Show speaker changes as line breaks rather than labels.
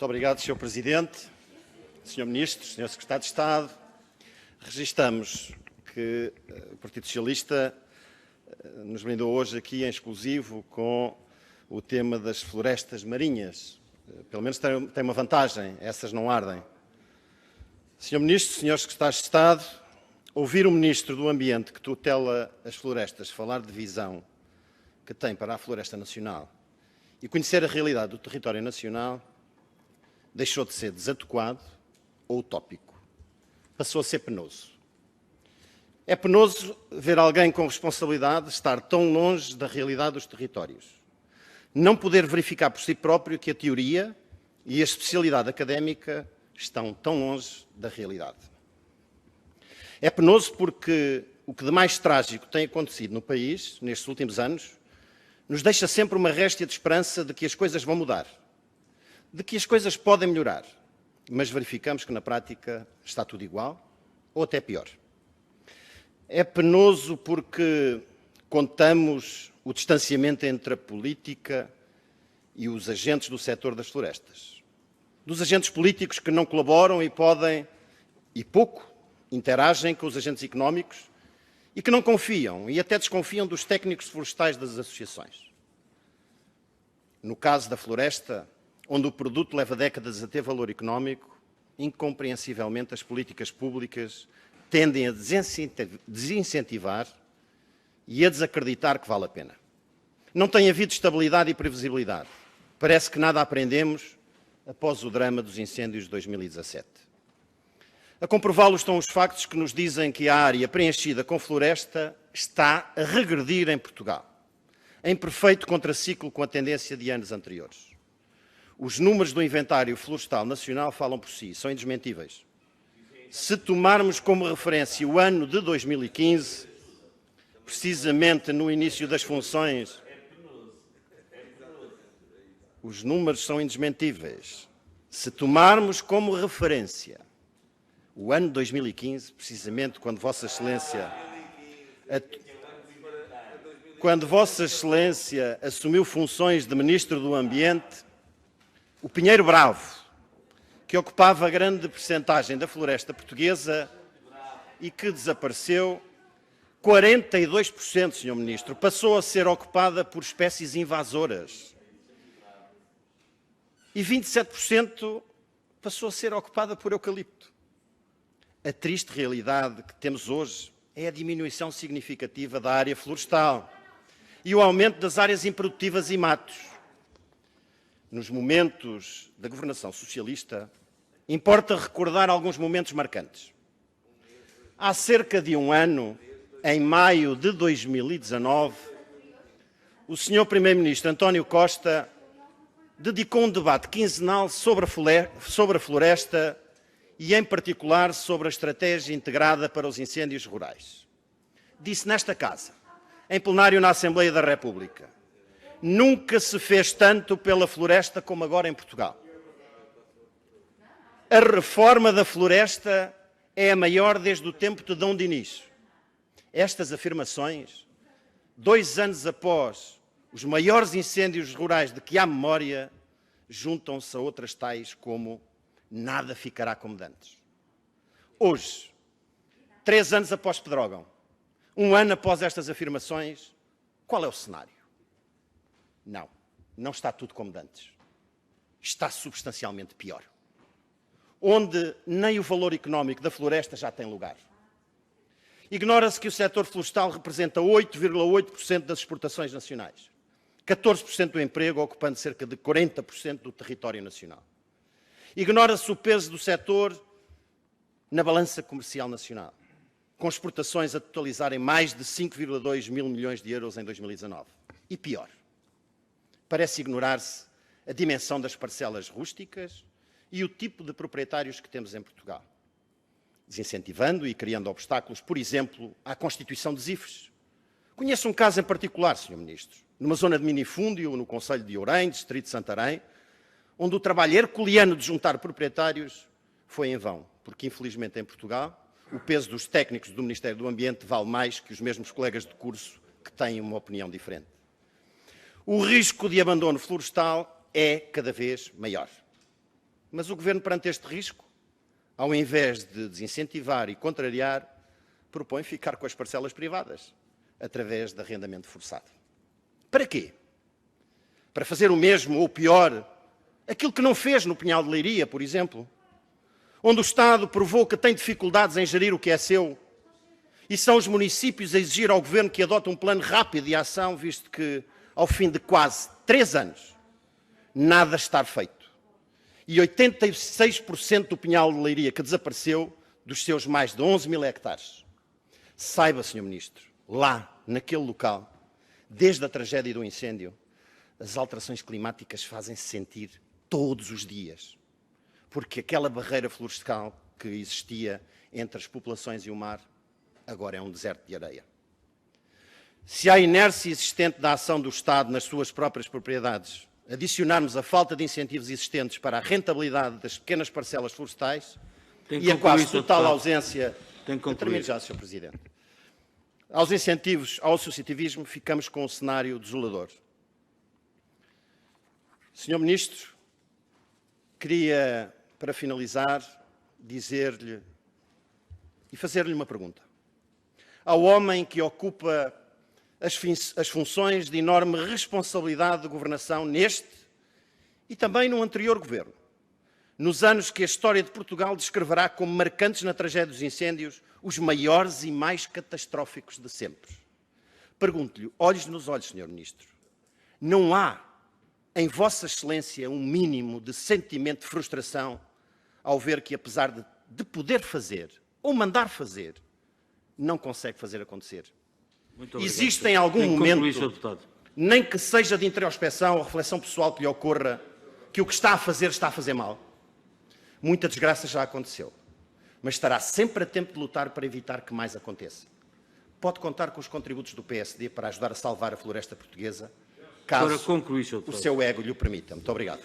Muito obrigado, Sr. Presidente, Sr. Ministro, Sr. Secretário de Estado. Registamos que o Partido Socialista nos brindou hoje aqui em exclusivo com o tema das florestas marinhas. Pelo menos tem uma vantagem, essas não ardem. Sr. Ministro, Sr. Secretário de Estado, ouvir o Ministro do Ambiente que tutela as florestas falar de visão que tem para a Floresta Nacional e conhecer a realidade do território nacional deixou de ser desadequado ou utópico. Passou a ser penoso. É penoso ver alguém com responsabilidade estar tão longe da realidade dos territórios. Não poder verificar por si próprio que a teoria e a especialidade académica estão tão longe da realidade. É penoso porque o que de mais trágico tem acontecido no país, nestes últimos anos, nos deixa sempre uma réstia de esperança de que as coisas vão mudar, de que as coisas podem melhorar, mas verificamos que na prática está tudo igual ou até pior. É penoso porque contamos o distanciamento entre a política e os agentes do setor das florestas. Dos agentes políticos que não colaboram e podem, e pouco, interagem com os agentes económicos e que não confiam e até desconfiam dos técnicos florestais das associações. No caso da floresta, onde o produto leva décadas a ter valor económico, incompreensivelmente as políticas públicas tendem a desincentivar e a desacreditar que vale a pena. Não tem havido estabilidade e previsibilidade. Parece que nada aprendemos após o drama dos incêndios de 2017. A comprová-lo estão os factos que nos dizem que a área preenchida com floresta está a regredir em Portugal, em perfeito contraciclo com a tendência de anos anteriores. Os números do Inventário Florestal Nacional falam por si, são indesmentíveis. Se tomarmos como referência o ano de 2015, precisamente no início das funções, os números são indesmentíveis. Se tomarmos como referência o ano de 2015, precisamente quando Vossa Excelência assumiu funções de Ministro do Ambiente, o Pinheiro Bravo, que ocupava grande percentagem da floresta portuguesa e que desapareceu, 42%, Sr. Ministro, passou a ser ocupada por espécies invasoras. E 27% passou a ser ocupada por eucalipto. A triste realidade que temos hoje é a diminuição significativa da área florestal e o aumento das áreas improdutivas e matos. Nos momentos da governação socialista, importa recordar alguns momentos marcantes. Há cerca de um ano, em maio de 2019, o Sr. Primeiro-Ministro António Costa dedicou um debate quinzenal sobre a floresta e, em particular, sobre a estratégia integrada para os incêndios rurais. Disse nesta casa, em plenário na Assembleia da República, nunca se fez tanto pela floresta como agora em Portugal. A reforma da floresta é a maior desde o tempo de Dom Dinis. Estas afirmações, 2 anos após os maiores incêndios rurais de que há memória, juntam-se a outras tais como nada ficará como de antes. Hoje, 3 anos após Pedrógão, 1 ano após estas afirmações, qual é o cenário? Não está tudo como de antes. Está substancialmente pior. Onde nem o valor económico da floresta já tem lugar. Ignora-se que o setor florestal representa 8,8% das exportações nacionais, 14% do emprego, ocupando cerca de 40% do território nacional. Ignora-se o peso do setor na balança comercial nacional, com exportações a totalizarem mais de 5,2 mil milhões de euros em 2019. E pior, parece ignorar-se a dimensão das parcelas rústicas e o tipo de proprietários que temos em Portugal, desincentivando e criando obstáculos, por exemplo, à constituição de ZIFs. Conheço um caso em particular, Sr. Ministro, numa zona de minifúndio, no concelho de Ourém, distrito de Santarém, onde o trabalho herculeano de juntar proprietários foi em vão, porque infelizmente em Portugal o peso dos técnicos do Ministério do Ambiente vale mais que os mesmos colegas de curso que têm uma opinião diferente. O risco de abandono florestal é cada vez maior. Mas o Governo, perante este risco, ao invés de desincentivar e contrariar, propõe ficar com as parcelas privadas, através de arrendamento forçado. Para quê? Para fazer o mesmo ou pior, aquilo que não fez no Pinhal de Leiria, por exemplo, onde o Estado provou que tem dificuldades em gerir o que é seu, e são os municípios a exigir ao Governo que adote um plano rápido de ação, visto que, ao fim de quase 3 anos, nada está feito. E 86% do Pinhal de Leiria que desapareceu dos seus mais de 11 mil hectares. Saiba, Sr. Ministro, lá, naquele local, desde a tragédia do incêndio, as alterações climáticas fazem-se sentir todos os dias. Porque aquela barreira florestal que existia entre as populações e o mar, agora é um deserto de areia. Se à inércia existente da ação do Estado nas suas próprias propriedades adicionarmos a falta de incentivos existentes para a rentabilidade das pequenas parcelas florestais e a quase total ausência... Termino já, Sr. Presidente. Aos incentivos ao associativismo, ficamos com um cenário desolador. Sr. Ministro, queria, para finalizar, dizer-lhe e fazer-lhe uma pergunta. Ao homem que ocupa as funções de enorme responsabilidade de governação neste e também no anterior governo, nos anos que a história de Portugal descreverá como marcantes na tragédia dos incêndios, os maiores e mais catastróficos de sempre. Pergunto-lhe, olhos nos olhos, Sr. Ministro, não há em Vossa Excelência um mínimo de sentimento de frustração ao ver que, apesar de poder fazer ou mandar fazer, não consegue fazer acontecer? Existe em algum momento, nem que seja de introspecção ou reflexão pessoal que lhe ocorra, que o que está a fazer mal? Muita desgraça já aconteceu, mas estará sempre a tempo de lutar para evitar que mais aconteça. Pode contar com os contributos do PSD para ajudar a salvar a floresta portuguesa, caso o seu ego lhe o permita. Muito obrigado.